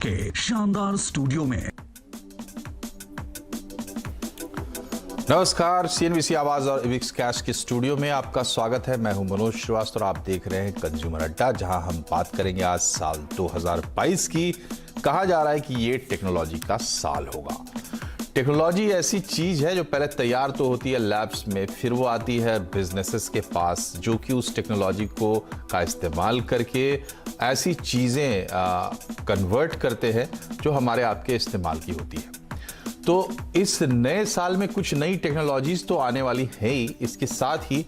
के शानदार स्टूडियो में। नमस्कार, सीएनबीसी आवाज और इविक्स कैश के स्टूडियो में आपका स्वागत है। मैं हूं मनोज श्रीवास्तव और आप देख रहे हैं कंज्यूमर अड्डा, जहां हम बात करेंगे आज साल 2022 की। कहा जा रहा है कि ये टेक्नोलॉजी का साल होगा। टेक्नोलॉजी ऐसी चीज है जो पहले तैयार तो होती है लैब्स में, फिर वो आती है बिजनेसेस के पास, जो कि उस टेक्नोलॉजी को का इस्तेमाल करके ऐसी चीजें कन्वर्ट करते हैं जो हमारे आपके इस्तेमाल की होती है। तो इस नए साल में कुछ नई टेक्नोलॉजीज तो आने वाली है ही, इसके साथ ही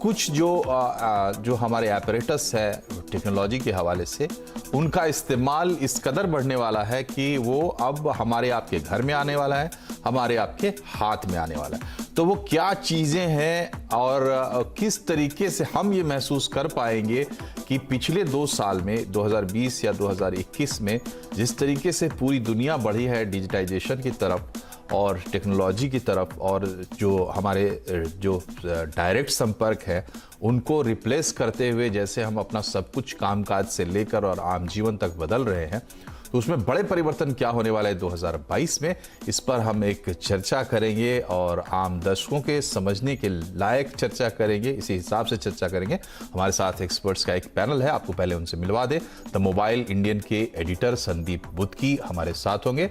कुछ जो हमारे एपरेटस है टेक्नोलॉजी के हवाले से, उनका इस्तेमाल इस कदर बढ़ने वाला है कि वो अब हमारे आपके घर में आने वाला है, हमारे आपके हाथ में आने वाला है। तो वो क्या चीज़ें हैं और किस तरीके से हम ये महसूस कर पाएंगे कि पिछले 2 साल में 2020 या 2021 में जिस तरीके से पूरी दुनिया बढ़ी है डिजिटाइजेशन की तरफ और टेक्नोलॉजी की तरफ, और जो हमारे जो डायरेक्ट संपर्क है उनको रिप्लेस करते हुए जैसे हम अपना सब कुछ कामकाज से लेकर और आम जीवन तक बदल रहे हैं, तो उसमें बड़े परिवर्तन क्या होने वाला है 2022 में, इस पर हम एक चर्चा करेंगे और आम दर्शकों के समझने के लायक चर्चा करेंगे, इसी हिसाब से चर्चा करेंगे। हमारे साथ एक्सपर्ट्स का एक पैनल है, आपको पहले उनसे मिलवा दें। द मोबाइल इंडियन के एडिटर संदीप बुद्की हमारे साथ होंगे,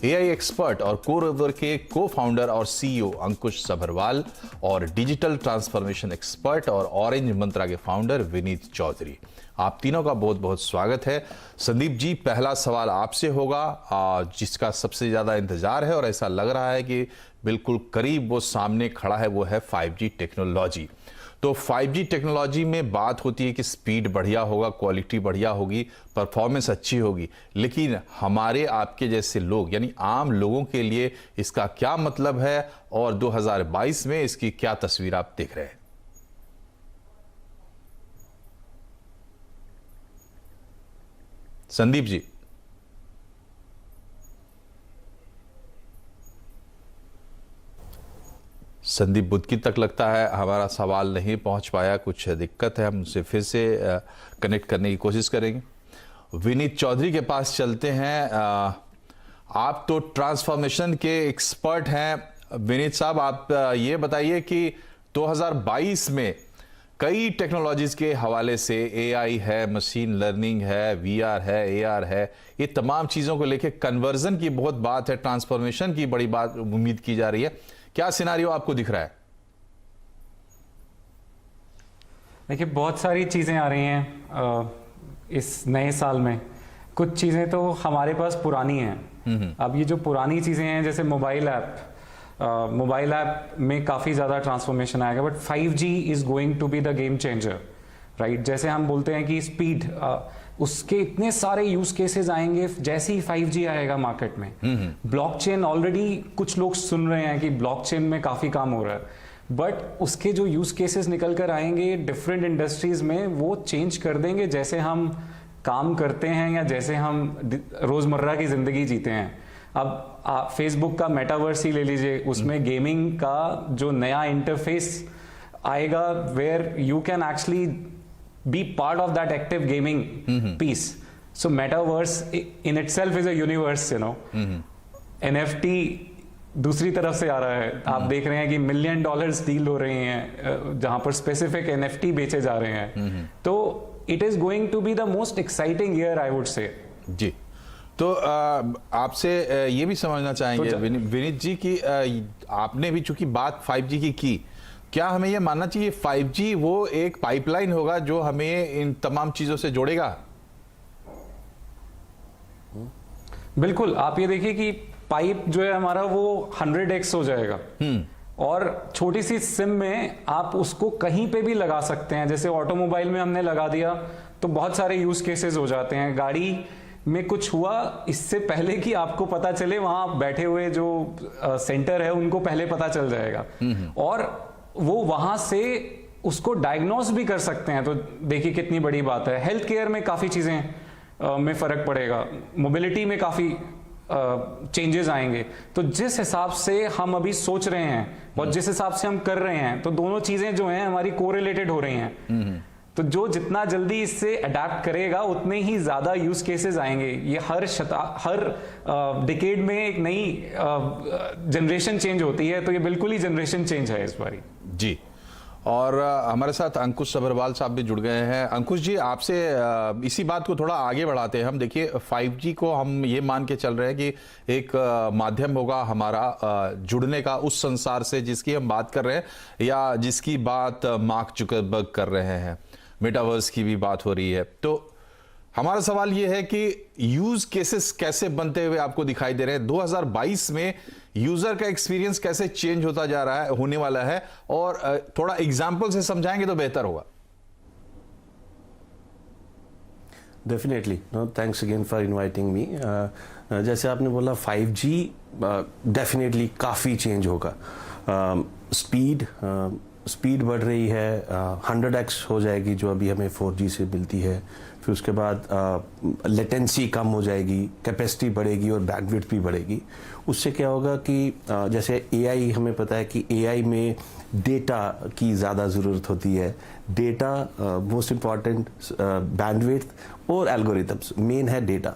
एआई एक्सपर्ट और कोरवर के को फाउंडर और सीईओ अंकुश सभरवाल, और डिजिटल ट्रांसफॉर्मेशन एक्सपर्ट और ऑरेंज मंत्रा के फाउंडर विनीत चौधरी। आप तीनों का बहुत बहुत स्वागत है। संदीप जी, पहला सवाल आपसे होगा, जिसका सबसे ज़्यादा इंतजार है और ऐसा लग रहा है कि बिल्कुल करीब वो सामने खड़ा है, वो है 5G टेक्नोलॉजी। तो 5G टेक्नोलॉजी में बात होती है कि स्पीड बढ़िया होगा, क्वालिटी बढ़िया होगी, परफॉर्मेंस अच्छी होगी, लेकिन हमारे आपके जैसे लोग यानी आम लोगों के लिए इसका क्या मतलब है और 2022 में इसकी क्या तस्वीर आप देख रहे हैं? संदीप जी। संदीप बुद्की तक लगता है हमारा सवाल नहीं पहुंच पाया, कुछ दिक्कत है, हम उनसे फिर से कनेक्ट करने की कोशिश करेंगे। विनीत चौधरी के पास चलते हैं। आप तो ट्रांसफॉर्मेशन के एक्सपर्ट हैं। विनीत साहब, आप ये बताइए कि 2022 में कई टेक्नोलॉजीज के हवाले से, एआई है, मशीन लर्निंग है, वीआर है, एआर है, ये तमाम चीज़ों को लेके कन्वर्जन की बहुत बात है, ट्रांसफॉर्मेशन की बड़ी बात उम्मीद की जा रही है। क्या सिनारियो आपको दिख रहा है? देखिए, बहुत सारी चीज़ें आ रही हैं इस नए साल में। कुछ चीज़ें तो हमारे पास पुरानी हैं। अब ये जो पुरानी चीज़ें हैं, जैसे मोबाइल ऐप में काफ़ी ज़्यादा ट्रांसफॉर्मेशन आएगा, but 5G is going to be the game changer, right. जैसे हम बोलते हैं कि स्पीड, उसके इतने सारे यूज केसेस आएंगे जैसे ही 5G आएगा मार्केट में। ब्लॉकचेन, ऑलरेडी कुछ लोग सुन रहे हैं कि ब्लॉकचेन में काफ़ी काम हो रहा है, बट उसके जो यूज केसेस निकल कर आएंगे डिफरेंट इंडस्ट्रीज में, वो चेंज कर देंगे जैसे हम काम करते हैं या जैसे हम रोज़मर्रा की ज़िंदगी जीते हैं। अब फेसबुक का मेटावर्स ही ले लीजिए, उसमें गेमिंग का जो नया इंटरफेस आएगा, where you can actually be part of that active gaming piece. So metaverse in itself is a universe, you know. NFT दूसरी तरफ से आ रहा है। आप देख रहे हैं कि $1 मिलियन डील हो रही हैं जहां पर स्पेसिफिक NFT बेचे जा रहे हैं। तो it is going to be the most exciting year, I would say. जी, तो आपसे ये भी समझना चाहेंगे विनीत जी कि आपने भी चूंकि बात 5G की, क्या हमें ये मानना चाहिए 5G वो एक पाइपलाइन होगा जो हमें इन तमाम चीजों से जोड़ेगा? बिल्कुल, आप ये देखिए कि पाइप जो है हमारा वो 100x हो जाएगा, और छोटी सी सिम में आप उसको कहीं पे भी लगा सकते हैं। जैसे ऑटोमोबाइल में हमने लगा दिया तो बहुत सारे यूज केसेस हो जाते हैं। गाड़ी में कुछ हुआ, इससे पहले कि आपको पता चले, वहां बैठे हुए जो सेंटर है उनको पहले पता चल जाएगा, और वो वहां से उसको डायग्नोस भी कर सकते हैं। तो देखिए कितनी बड़ी बात है। हेल्थ केयर में काफ़ी चीज़ें में फ़र्क पड़ेगा, मोबिलिटी में काफ़ी चेंजेस आएंगे। तो जिस हिसाब से हम अभी सोच रहे हैं और जिस हिसाब से हम कर रहे हैं, तो दोनों चीज़ें जो हैं हमारी कोरिलेटेड हो रही हैं। तो जो जितना जल्दी इससे अडेप्ट करेगा उतने ही ज्यादा यूज केसेस आएंगे। ये हर डिकेड में एक नई जनरेशन चेंज होती है, तो ये बिल्कुल ही जनरेशन चेंज है इस बारी। जी, और हमारे साथ अंकुश सभरवाल साहब भी जुड़ गए हैं। अंकुश जी, आपसे इसी बात को थोड़ा आगे बढ़ाते हैं हम। देखिए 5G को हम ये मान के चल रहे हैं कि एक माध्यम होगा हमारा जुड़ने का उस संसार से जिसकी हम बात कर रहे हैं, या जिसकी बात मार्क जुकरबर्ग कर रहे हैं, मेटावर्स की भी बात हो रही है। तो हमारा सवाल ये है कि यूज केसेस कैसे बनते हुए आपको दिखाई दे रहे हैं 2022 में, यूजर का एक्सपीरियंस कैसे चेंज होता जा रहा है, होने वाला है, और थोड़ा एग्जांपल से समझाएंगे तो बेहतर होगा। Definitely, no thanks again for inviting me. जैसे आपने बोला 5G डेफिनेटली काफ़ी चेंज होगा। स्पीड बढ़ रही है, 100x हो जाएगी जो अभी हमें 4G से मिलती है। फिर उसके बाद लेटेंसी कम हो जाएगी, कैपेसिटी बढ़ेगी और बैंडविड्थ भी बढ़ेगी। उससे क्या होगा कि जैसे AI, हमें पता है कि AI में डेटा की ज़्यादा ज़रूरत होती है। डेटा मोस्ट इम्पॉर्टेंट, बैंडविड्थ और एल्गोरिथम्स, मेन है डेटा।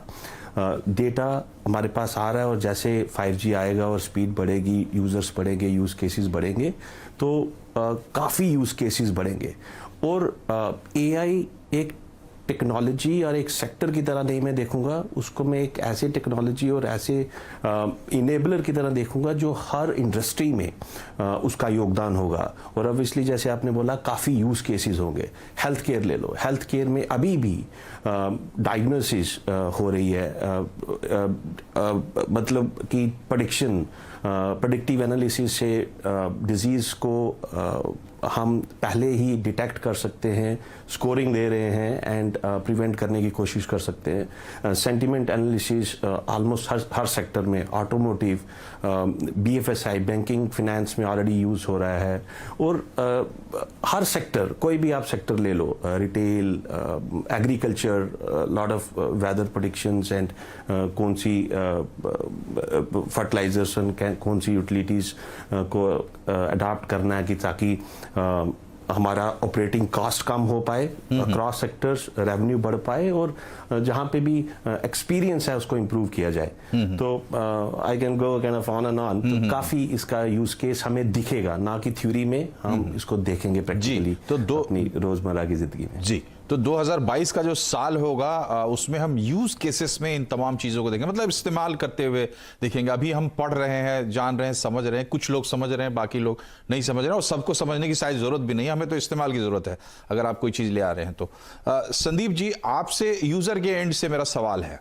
डेटा हमारे पास आ रहा है और जैसे 5G आएगा और स्पीड बढ़ेगी, यूज़र्स बढ़ेंगे, यूज़ केसेस बढ़ेंगे, तो काफ़ी यूज़ केसेस बढ़ेंगे। और AI एक टेक्नोलॉजी और एक सेक्टर की तरह नहीं मैं देखूंगा उसको, मैं एक ऐसे टेक्नोलॉजी और ऐसे इनेबलर की तरह देखूंगा जो हर इंडस्ट्री में उसका योगदान होगा। और ऑब्वियसली जैसे आपने बोला काफ़ी यूज़ केसेस होंगे। हेल्थ केयर ले लो, हेल्थ केयर में अभी भी डायग्नोसिस हो रही है, मतलब कि प्रेडिक्टिव एनालिसिस से डिजीज़ को हम पहले ही डिटेक्ट कर सकते हैं, स्कोरिंग दे रहे हैं एंड प्रिवेंट करने की कोशिश कर सकते हैं। सेंटिमेंट एनालिसिस ऑलमोस्ट हर सेक्टर में, ऑटोमोटिव, BFSI, बैंकिंग, फिनेंस में ऑलरेडी यूज़ हो रहा है। और हर सेक्टर, कोई भी आप सेक्टर ले लो, retail, agriculture, lot of weather predictions and कौन सी फर्टिलाइजर्स, कौन सी यूटिलिटीज़ को अडॉप्ट करना है कि ताकि हमारा ऑपरेटिंग कॉस्ट कम हो पाए, अक्रॉस सेक्टर्स रेवेन्यू बढ़ पाए, और जहाँ पे भी एक्सपीरियंस है उसको इम्प्रूव किया जाए। तो I can go kind of on and on. तो काफ़ी इसका यूज केस हमें दिखेगा, ना कि थ्योरी में, हम इसको देखेंगे प्रैक्टिकली तो अपनी रोजमर्रा की जिंदगी में। जी, तो 2022 का जो साल होगा उसमें हम यूज केसेस में इन तमाम चीज़ों को देखेंगे, मतलब इस्तेमाल करते हुए देखेंगे। अभी हम पढ़ रहे हैं, जान रहे हैं, समझ रहे हैं, कुछ लोग समझ रहे हैं, बाकी लोग नहीं समझ रहे हैं, और सबको समझने की शायद ज़रूरत भी नहीं है, हमें तो इस्तेमाल की ज़रूरत है अगर आप कोई चीज़ ले आ रहे हैं तो। संदीप जी, आपसे यूज़र के एंड से मेरा सवाल है।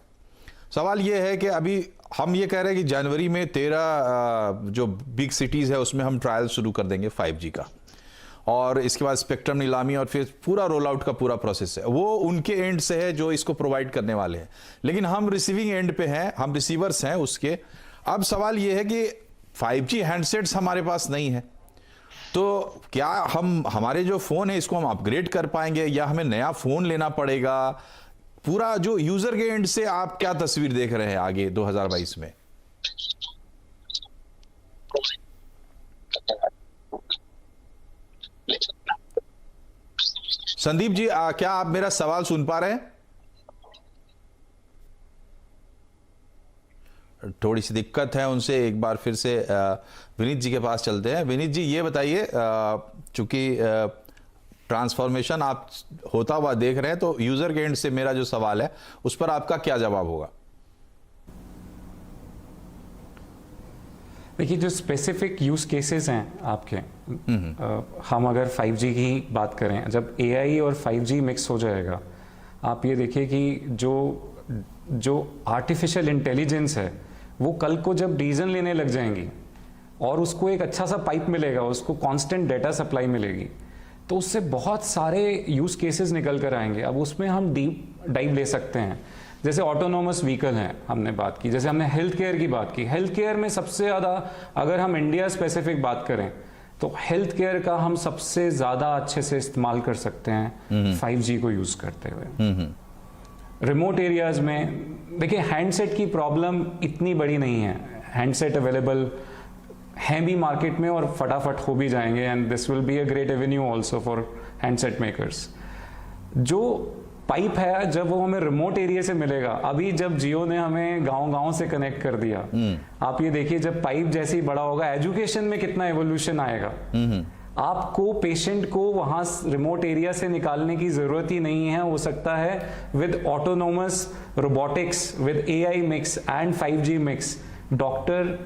सवाल ये है कि अभी हम ये कह रहे हैं कि जनवरी में 13 जो बिग सिटीज़ है उसमें हम ट्रायल शुरू कर देंगे 5G का, और इसके बाद स्पेक्ट्रम नीलामी और फिर पूरा रोल आउट का पूरा प्रोसेस है, वो उनके एंड से है जो इसको प्रोवाइड करने वाले हैं, लेकिन हम रिसीविंग एंड पे हैं, हम रिसीवर्स हैं उसके। अब सवाल ये है कि 5G हैंडसेट्स हमारे पास नहीं है, तो क्या हमारे जो फ़ोन है इसको हम अपग्रेड कर पाएंगे, या हमें नया फ़ोन लेना पड़ेगा? पूरा जो यूज़र के एंड से आप क्या तस्वीर देख रहे हैं आगे 2022 में? संदीप जी, क्या आप मेरा सवाल सुन पा रहे हैं? थोड़ी सी दिक्कत है उनसे, एक बार फिर से विनीत जी के पास चलते हैं। विनीत जी, ये बताइए, चूंकि ट्रांसफॉर्मेशन आप होता हुआ देख रहे हैं, तो यूजर के एंड से मेरा जो सवाल है उस पर आपका क्या जवाब होगा? देखिए, जो स्पेसिफिक यूज केसेस हैं आपके, हम अगर 5G की बात करें, जब AI और 5G मिक्स हो जाएगा, आप ये देखिए कि जो आर्टिफिशियल इंटेलिजेंस है वो कल को जब डिसीजन लेने लग जाएंगी और उसको एक अच्छा सा पाइप मिलेगा, उसको कांस्टेंट डेटा सप्लाई मिलेगी, तो उससे बहुत सारे यूज केसेस निकल कर आएंगे। अब उसमें हम डीप डाइव ले सकते हैं, जैसे ऑटोनोमस व्हीकल हैं, हमने बात की, जैसे हमने हेल्थ केयर की बात की। हेल्थ केयर में सबसे ज़्यादा, अगर हम इंडिया स्पेसिफिक बात करें, तो हेल्थ केयर का हम सबसे ज़्यादा अच्छे से इस्तेमाल कर सकते हैं 5G को यूज़ करते हुए। रिमोट एरियाज में देखिए, हैंडसेट की प्रॉब्लम इतनी बड़ी नहीं है, हैंडसेट अवेलेबल हैं भी मार्केट में और फटाफट हो भी जाएंगे, and this will be a great Avenue also for handset makers. जो पाइप है जब वो हमें रिमोट एरिया से मिलेगा, अभी जब जियो ने हमें गांव-गांव से कनेक्ट कर दिया, आप ये देखिए जब पाइप जैसे ही बड़ा होगा, एजुकेशन में कितना एवोल्यूशन आएगा। आपको पेशेंट को वहां रिमोट एरिया से निकालने की जरूरत ही नहीं है, हो सकता है with autonomous robotics, with AI mix and 5G mix, doctor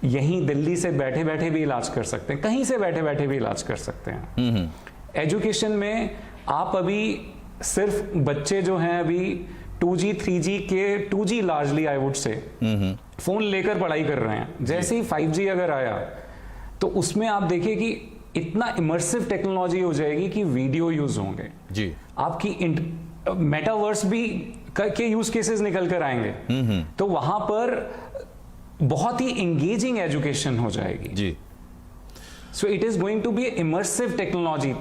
यहीं दिल्ली से बैठे बैठे भी इलाज कर सकते हैं, कहीं से बैठे बैठे भी इलाज कर सकते हैं। एजुकेशन में आप अभी सिर्फ बच्चे जो हैं अभी 2G 3G के 2G लार्जली आई वुड से फोन लेकर पढ़ाई कर रहे हैं। जैसे ही 5G अगर आया तो उसमें आप देखिए कि इतना इमर्सिव टेक्नोलॉजी हो जाएगी कि वीडियो यूज होंगे जी, आपकी मेटावर्स भी के यूज केसेस निकल कर आएंगे, तो वहां पर बहुत ही एंगेजिंग एजुकेशन हो जाएगी जी। So it is going to be immersive technology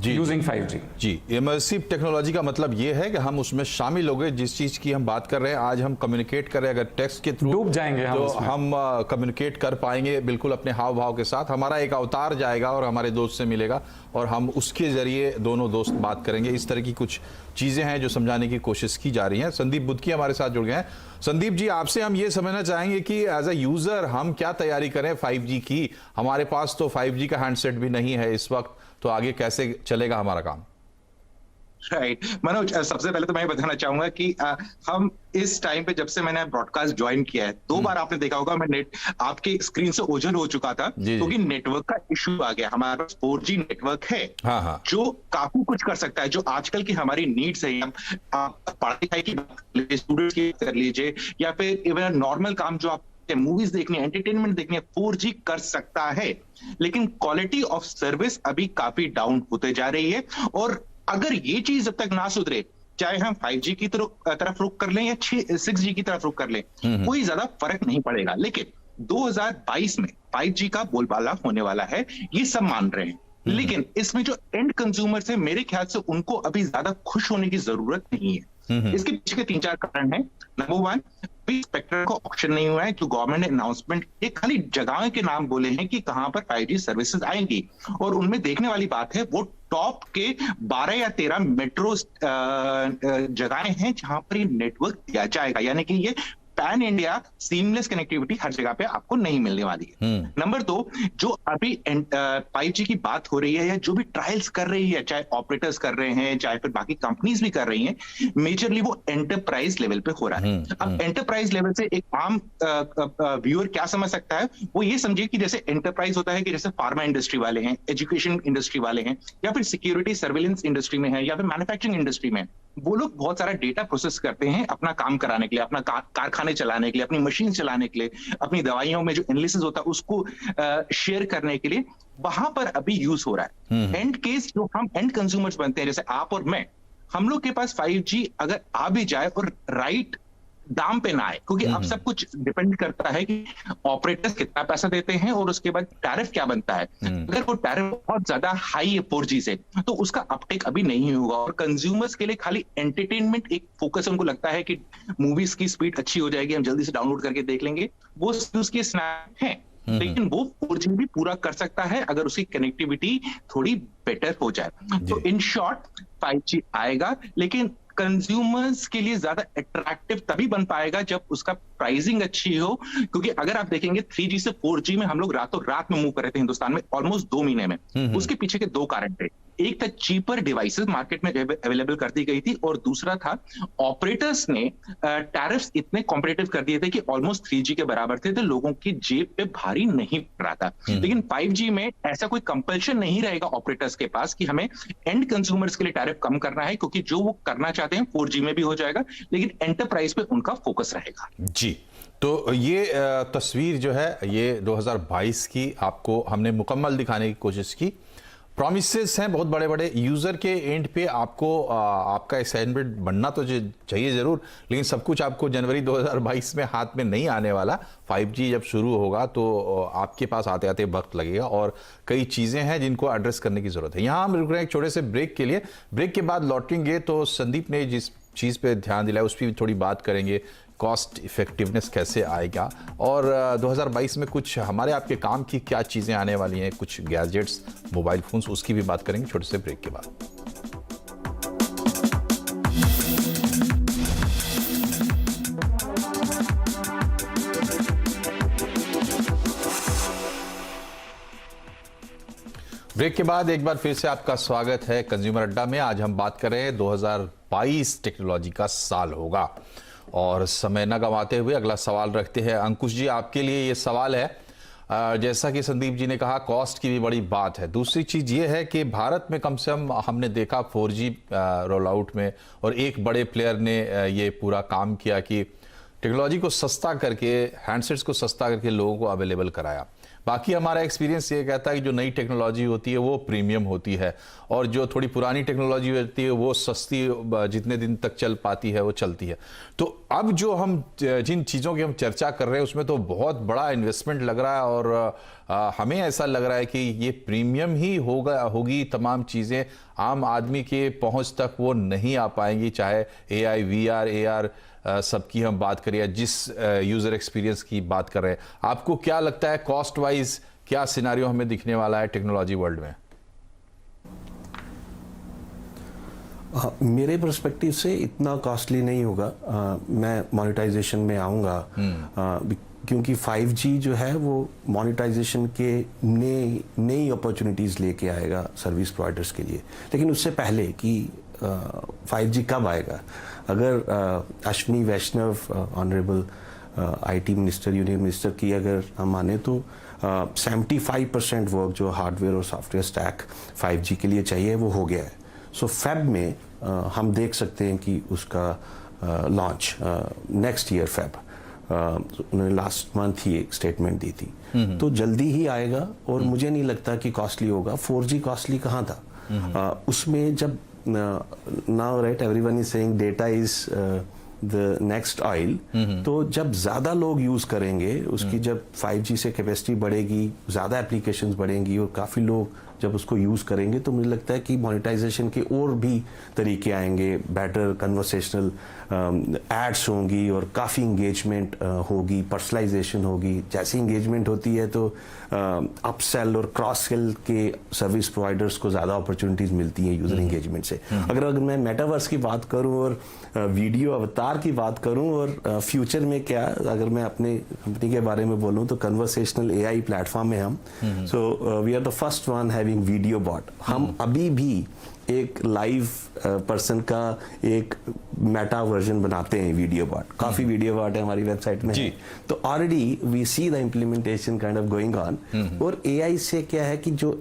using 5G जी। इमर्सिव टेक्नोलॉजी का मतलब ये है कि हम उसमें शामिल हो गए, जिस चीज की हम बात कर रहे हैं आज हम कम्युनिकेट कर रहे हैं, अगर टेक्स्ट के थ्रू डूब जाएंगे तो हम कम्युनिकेट कर पाएंगे बिल्कुल अपने हाव भाव के साथ। हमारा एक अवतार जाएगा और हमारे दोस्त से मिलेगा और हम उसके जरिए दोनों दोस्त बात करेंगे। इस तरह की कुछ चीजें हैं जो समझाने की कोशिश की जा रही हैं। संदीप बुद्धकी हमारे साथ जुड़ गए हैं। संदीप जी, आपसे हम ये समझना चाहेंगे कि एज अ यूजर हम क्या तैयारी करें 5G की। हमारे पास तो 5G का हैंडसेट भी नहीं है इस वक्त, तो आगे कैसे चलेगा हमारा काम? राइट मनोज, सबसे पहले तो मैं बताना चाहूंगा कि हम इस टाइम पे जब से मैंने ब्रॉडकास्ट ज्वाइन किया है, 2 बार आपने देखा होगा मैं नेट आपके स्क्रीन से ओझल हो चुका था क्योंकि नेटवर्क का इशू आ गया। हमारे पास 4G नेटवर्क है जो काफी कुछ कर सकता है, जो आजकल की हमारी नीड्स है। आप पढ़ाई लिखाई की स्टूडेंट्स की कर लीजिए या फिर इवन नॉर्मल काम जो आप मूवीज देखनी है, एंटरटेनमेंट देखनी है, 4G कर सकता है। लेकिन क्वालिटी ऑफ सर्विस अभी काफी डाउन होते जा रही है और अगर ये चीज जब तक ना सुधरे, चाहे हम 5G की तरफ रुख कर लें या 6G की तरफ रुख कर लें, कोई ज्यादा फर्क नहीं पड़ेगा। लेकिन 2022 में 5G का बोलबाला होने वाला है, ये सब मान रहे हैं। लेकिन इसमें जो एंड कंज्यूमर्स है, मेरे ख्याल से उनको अभी ज्यादा खुश होने की जरूरत नहीं है। इसके पीछे के 3-4 कारण हैं। नंबर 1, स्पेक्ट्रम का ऑप्शन नहीं हुआ है। जो गवर्नमेंट ने अनाउंसमेंट एक खाली जगह के नाम बोले हैं कि कहां पर 5G सर्विसेज आएंगी, और उनमें देखने वाली बात है वो टॉप के 12 या 13 मेट्रो जगहें हैं जहां पर ये नेटवर्क दिया जाएगा, यानी कि ये पैन इंडिया सीमलेस कनेक्टिविटी हर जगह पे आपको नहीं मिलने वाली है। नंबर 2, जो अभी 5G की बात हो रही है या जो भी ट्रायल्स कर रही है, चाहे ऑपरेटर्स कर रहे हैं चाहे फिर बाकी कंपनीज भी कर रही हैं, मेजरली वो एंटरप्राइज लेवल पे हो रहा है। अब एंटरप्राइज लेवल से एक आम व्यूअर क्या समझ सकता है, वो ये समझिए कि जैसे एंटरप्राइज होता है कि जैसे फार्मा इंडस्ट्री वाले हैं, एजुकेशन इंडस्ट्री वाले हैं, या फिर सिक्योरिटी सर्विलेंस इंडस्ट्री में है, या फिर मैन्युफैक्चरिंग इंडस्ट्री में। वो लोग बहुत सारा डेटा प्रोसेस करते हैं अपना काम कराने के लिए, अपना कारखाने चलाने के लिए, अपनी मशीन चलाने के लिए, अपनी दवाइयों में जो एनालिसिस होता है उसको शेयर करने के लिए वहां पर अभी यूज हो रहा है। एंड केस जो हम एंड कंज्यूमर्स बनते हैं, जैसे आप और मैं, हम लोग के पास 5G अगर आ भी जाए और राइट दाम पे ना आए, क्योंकि अब सब कुछ डिपेंड करता है कि ऑपरेटर्स कितना पैसा देते हैं और उसके बाद टैरिफ क्या बनता है। अगर वो टैरिफ बहुत ज्यादा हाई है 4G से, तो उसका अपटेक अभी नहीं होगा और कंज्यूमर्स के लिए खाली एंटरटेनमेंट एक फोकस उनको लगता है कि मूवीज की स्पीड अच्छी हो जाएगी, हम जल्दी से डाउनलोड करके देख लेंगे, वो उसकी स्नैप है। लेकिन वो 4G भी पूरा कर सकता है अगर उसकी कनेक्टिविटी थोड़ी बेटर हो जाए। तो इन शॉर्ट 5G आएगा, लेकिन कंज्यूमर्स के लिए ज्यादा अट्रैक्टिव तभी बन पाएगा जब उसका प्राइसिंग अच्छी हो। क्योंकि अगर आप देखेंगे 3G से 4G में हम लोग रातों रात में मूव कर रहे थे हिंदुस्तान में ऑलमोस्ट 2 महीने में। उसके पीछे के 2 कारण थे। एक था चीपर डिवाइसेस मार्केट में अवेलेबल कर दी गई थी, और दूसरा था ऑपरेटर्स ने टैरिफ्स इतने कॉम्पिटिटिव कर दिए थे कि ऑलमोस्ट 3G के बराबर थे, तो लोगों की जेब पे भारी नहीं पड़ रहा था। लेकिन 5G में ऐसा कोई कंपल्शन नहीं रहेगा ऑपरेटर्स के पास कि हमें एंड कंज्यूमर्स के लिए टैरिफ कम करना है, क्योंकि जो वो करना चाहते हैं 4G में भी हो जाएगा, लेकिन एंटरप्राइज पे उनका फोकस रहेगा। जी, तो ये तस्वीर जो है ये 2022 की आपको हमने मुकम्मल दिखाने की कोशिश की। प्रॉमिसेस हैं बहुत बड़े बड़े, यूज़र के एंड पे आपको आपका असाइनमेंट बनना तो चाहिए ज़रूर, लेकिन सब कुछ आपको जनवरी 2022 में हाथ में नहीं आने वाला। 5G जब शुरू होगा तो आपके पास आते आते वक्त लगेगा और कई चीज़ें हैं जिनको एड्रेस करने की ज़रूरत है। यहाँ हम रुक रहे हैं एक छोटे से ब्रेक के लिए। ब्रेक के बाद लौटेंगे तो संदीप ने जिस चीज़ पे ध्यान दिलाया उस पर भी थोड़ी बात करेंगे, कॉस्ट इफेक्टिवनेस कैसे आएगा, और 2022 में कुछ हमारे आपके काम की क्या चीज़ें आने वाली हैं, कुछ गैजेट्स, मोबाइल फोन्स, उसकी भी बात करेंगे छोटे से ब्रेक के बाद। ब्रेक के बाद एक बार फिर से आपका स्वागत है कंज्यूमर अड्डा में। आज हम बात कर रहे हैं 2022 टेक्नोलॉजी का साल होगा और समय न गंवाते हुए अगला सवाल रखते हैं। अंकुश जी, आपके लिए ये सवाल है, जैसा कि संदीप जी ने कहा, कॉस्ट की भी बड़ी बात है। दूसरी चीज ये है कि भारत में कम से कम हमने देखा 4G रोल आउट में, और एक बड़े प्लेयर ने ये पूरा काम किया कि टेक्नोलॉजी को सस्ता करके, हैंडसेट्स को सस्ता करके लोगों को अवेलेबल कराया। बाकी हमारा एक्सपीरियंस ये कहता है कि जो नई टेक्नोलॉजी होती है वो प्रीमियम होती है, और जो थोड़ी पुरानी टेक्नोलॉजी होती है वो सस्ती, जितने दिन तक चल पाती है वो चलती है। तो अब जो हम जिन चीज़ों की हम चर्चा कर रहे हैं उसमें तो बहुत बड़ा इन्वेस्टमेंट लग रहा है, और हमें ऐसा लग रहा है कि ये प्रीमियम ही होगी। तमाम चीज़ें आम आदमी के पहुंच तक वो नहीं आ पाएंगी, चाहे AI, VR, AR सबकी हम बात करें या जिस यूजर एक्सपीरियंस की बात कर रहे हैं। आपको क्या लगता है, कॉस्ट वाइज क्या सिनारियो हमें दिखने वाला है टेक्नोलॉजी वर्ल्ड में? मेरे पर्सपेक्टिव से इतना कॉस्टली नहीं होगा। मैं मोनेटाइजेशन में आऊँगा, क्योंकि 5G जो है वो मोनेटाइजेशन के नई अपॉर्चुनिटीज़ लेके आएगा सर्विस प्रोवाइडर्स के लिए। लेकिन उससे पहले कि 5G कब आएगा, अगर Ashwini Vaishnav, honourable IT minister, union minister की अगर हम माने तो 75% वर्क जो हार्डवेयर और सॉफ्टवेयर स्टैक 5G के लिए चाहिए वो हो गया है। सो फेब में हम देख सकते हैं कि उसका लॉन्च नेक्स्ट ईयर फेब, उन्होंने लास्ट मंथ ही एक स्टेटमेंट दी थी, तो जल्दी ही आएगा। और मुझे नहीं लगता कि कॉस्टली होगा। 4G कॉस्टली कहाँ था? उसमें जब now right everyone is saying data is the next oil, तो जब ज्यादा लोग यूज करेंगे उसकी, जब 5G से कैपेसिटी बढ़ेगी, ज्यादा एप्लीकेशंस बढ़ेंगी और काफी लोग जब उसको यूज करेंगे, तो मुझे लगता है कि मोनेटाइजेशन के और भी तरीके आएंगे। बेटर कन्वर्सेशनल एड्स होंगी और काफ़ी इंगेजमेंट होगी, पर्सनलाइजेशन होगी। जैसी इंगेजमेंट होती है तो अपसेल और क्रॉस सेल के सर्विस प्रोवाइडर्स को ज़्यादा अपॉर्चुनिटीज़ मिलती हैं यूज़र इंगेजमेंट से। अगर मैं मेटावर्स की बात करूं और वीडियो अवतार की बात करूं, और फ्यूचर में क्या, अगर मैं अपने कंपनी के बारे में बोलूं तो कन्वर्सेशनल AI प्लेटफॉर्म है हम। So we are the first one having video bot. हम अभी भी एक लाइव पर्सन का एक मेटा वर्जन बनाते हैं वीडियो बॉट। काफी वीडियो बॉट है हमारी वेबसाइट में है। तो already we see the implementation kind of going on. और AI से क्या है कि जो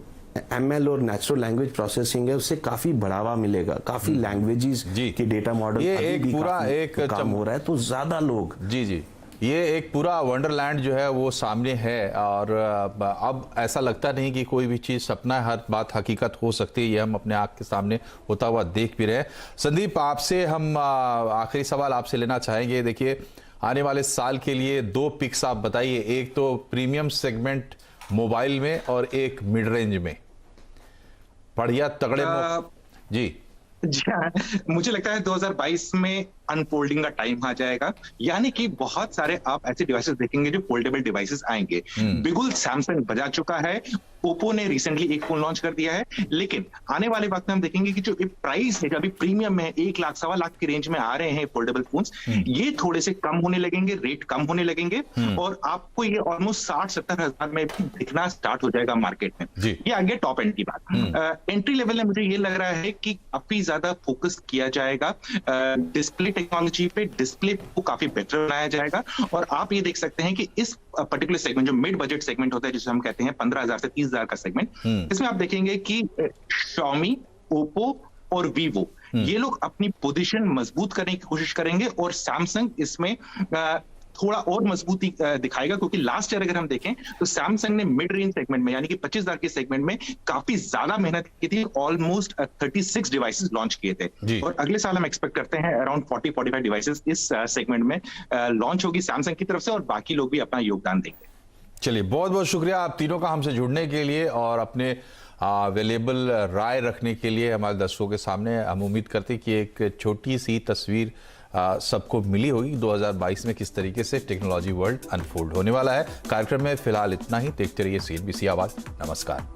ML और नेचुरल लैंग्वेज प्रोसेसिंग है उससे काफी बढ़ावा मिलेगा। काफी लैंग्वेजेस के डेटा मॉडल ये एक पूरा एक काम हो रहा है, तो ज्यादा लोग जी ये एक पूरा वंडरलैंड जो है वो सामने है। और अब ऐसा लगता नहीं कि कोई भी चीज़ सपना है, हर बात हकीकत हो सकती है। ये हम अपने आँख के सामने होता हुआ देख भी रहे हैं। संदीप, आपसे हम आखिरी सवाल आपसे लेना चाहेंगे। देखिए, आने वाले साल के लिए 2 पिक्स आप बताइए, एक तो प्रीमियम सेगमेंट मोबाइल में और एक मिड रेंज में। बढ़िया तगड़े जी हाँ, मुझे लगता है 2022 में अनफोल्डिंग का टाइम आ जाएगा। यानी कि बहुत सारे आप ऐसे डिवाइसेस देखेंगे जो फोल्डेबल डिवाइसेस आएंगे। बिल्कुल सैमसंग बजा चुका है, ओप्पो ने रिसेंटली एक फोन लॉन्च कर दिया है। लेकिन आने वाले वक्त में हम देखेंगे कि जो प्राइस है, जो अभी प्रीमियम में 1 लाख, 1.25 लाख की रेंज में आ रहे हैं फोल्डेबल फोन्स, ये थोड़े से कम होने लगेंगे, रेट कम होने लगेंगे, और आपको ये ऑलमोस्ट 60-70 हजार में भी दिखना स्टार्ट हो जाएगा मार्केट में। ये आगे टॉप एंड की बात। एंट्री लेवल में मुझे ये लग रहा है कि काफी ज्यादा फोकस किया जाएगा डिस्प्ले टेक्नोलॉजी पे। डिस्प्ले को काफी बेटर बनाया जाएगा। और आप ये देख सकते हैं कि इस पर्टिकुलर सेगमेंट, जो मिड बजट सेगमेंट होता है, जिसे हम कहते हैं 15,000 से 30,000 का सेगमेंट, इसमें आप देखेंगे कि Xiaomi, ओप्पो और वीवो, ये लोग अपनी पोजीशन मजबूत करने की कोशिश करेंगे। और सैमसंग इसमें थोड़ा और मजबूती दिखाएगा, क्योंकि लास्ट ईयर अगर हम देखें तो सैमसंग ने मिड रेंज सेगमेंट में, यानी कि 25,000 के सेगमेंट में काफी ज्यादा मेहनत की थी। ऑलमोस्ट 36 डिवाइसेस लॉन्च किए थे। और अगले साल हम एक्सपेक्ट करते हैं अराउंड 40-45 डिवाइसेस इस सेगमेंट में लॉन्च होगी सैमसंग की तरफ से, और बाकी लोग भी अपना योगदान देंगे। चलिए, बहुत बहुत शुक्रिया आप तीनों का हमसे जुड़ने के लिए और अपने अवेलेबल राय रखने के लिए हमारे दर्शकों के सामने। हम उम्मीद करते हैं कि एक छोटी सी तस्वीर सबको मिली होगी 2022 में किस तरीके से टेक्नोलॉजी वर्ल्ड अनफोल्ड होने वाला है। कार्यक्रम में फिलहाल इतना ही। देखते रहिए CNBC आवाज। नमस्कार।